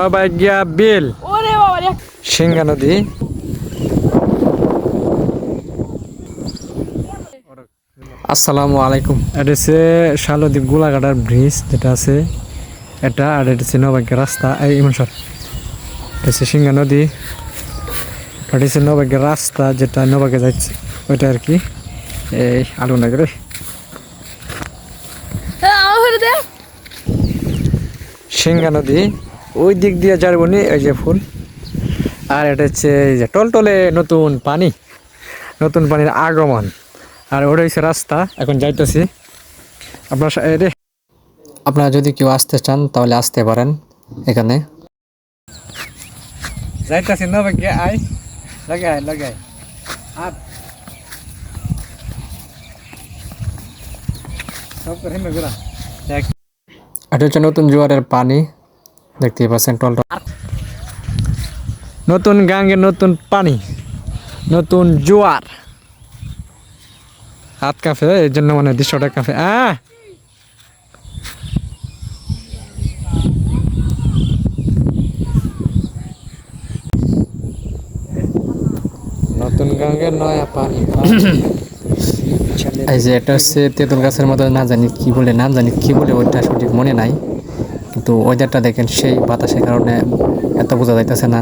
নবাগিয়া বিল সিংহা নদী। আসসালামু আলাইকুম। এটা হচ্ছে শালদ্বীপ গোলাঘাটার ব্রিজ যেটা আছে এটা, আর এটা হচ্ছে নবাগিয়া রাস্তা। এই ইমনসর এটা হচ্ছে সিংহা নদী, এটা হচ্ছে নবাগিয়া রাস্তা যেটা নবাগিয়া যাচ্ছে ওইটা আর কি। এই আলু না করে সিংহা নদী ওই দিক দিয়ে যাবো নি, ওই যে ফুল। আর এটা হচ্ছে এই যে টলটলে নতুন পানি, নতুন পানির আগমন। আর ওটা হচ্ছে রাস্তা, এখন যাইতেছি। আপনারা যদি কেউ আসতে চান তাহলে আসতে পারেন এখানে। যাইতেছি নবাগিয়া, আয় লাগাই লাগাই। আর সব করে মেঘরা দেখ, এটা হচ্ছে নতুন জোয়ারের পানি, দেখতেই পাচ্ছেন টলটল। নতুন গাঙ্গের নতুন পানি, নতুন জোয়ার। হাত কাঁপে, এই জন্য মানে দৃশ্যটা কাঁপে। নতুন গাঙ্গের নয়া পানি। এই যে এটা হচ্ছে তেঁতুল গাছের মতো, না জানি কি বলে ওইটা সঠিক মনে নাই, কিন্তু ওয়েদারটা দেখেন সেই বাতাসের কারণে এত বোঝা যাইতেছে না।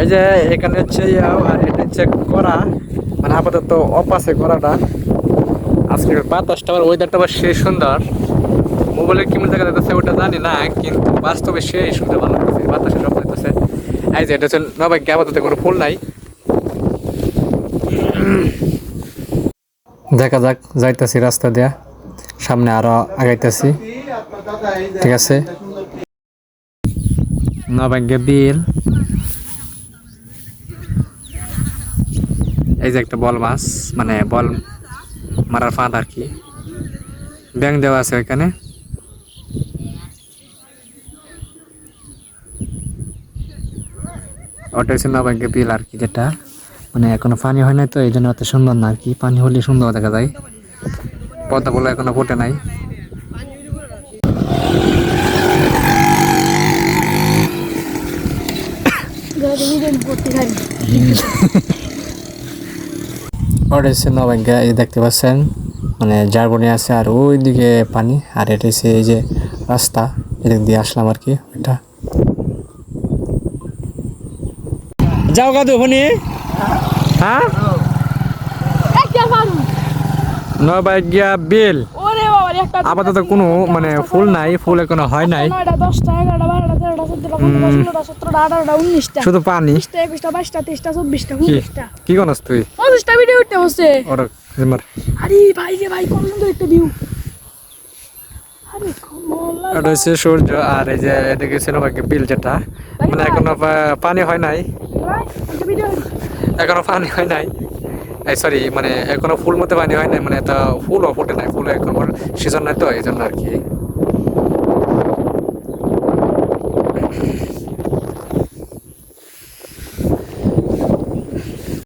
এই যে এখানে হচ্ছে আর এটা হচ্ছে করা, মানে আপাতত অফ আছে করাটা। আজকের বাতাসটা আবার ওয়েদারটা আবার সেই সুন্দর। মোবাইলে কেমন দেখা যাচ্ছে ওটা জানি না, কিন্তু বাস্তবে সেই সুন্দর ভালো লাগছে, বাতাসে সব লাগতেছে। এই যে এটা হচ্ছে নবাগিয়া, আপাতত কোনো ফুল নাই। দেখা যাক, যাইতেছি রাস্তা দিয়া, সামনে আরো আগাইতেছি। ঠিক আছে, নবাগিয়া বিল। এই যে একটা বল মাছ, মানে বল মারার ফাঁদ আর কি, ব্যাং দেওয়া আছে ওইখানে। ওটা হচ্ছে নবাগিয়া বিল আর কি, যেটা মানে এখনো পানি হয় নাই তো এই জন্য অত সুন্দর না আর কি। পানি হলে সুন্দর দেখা যায়, পদ্মা ফুল এখনো ফোটে নাই। ওটা হচ্ছে নবাগিয়া, এই দেখতে পাচ্ছেন মানে জারবনি আছে, আর ওই দিকে পানি। আর এটা হচ্ছে এই যে রাস্তা, এদিক দিয়ে আসলাম আর কি। ওইটা যাও গাদু হনি। হ্যাঁ, নবাগিয়া বিল। আপাতত কোনো মানে ফুল নাই, ফুল এখনো হয় নাই, শুধু পানি। কি করছ তুই? এটা হচ্ছে সূর্য, আর এই যে এদিকে হচ্ছে নবাগিয়া বিল, যেটা মানে এখনো পানি হয় নাই, এখনো পানি হয় নাই। সরি, মানে এখনো ফুল মতো পানি হয় নাই, মানে তা ফুলও ফোটে নাই, ফুল এখন সিজন নাই তো এই জন্য আর কি।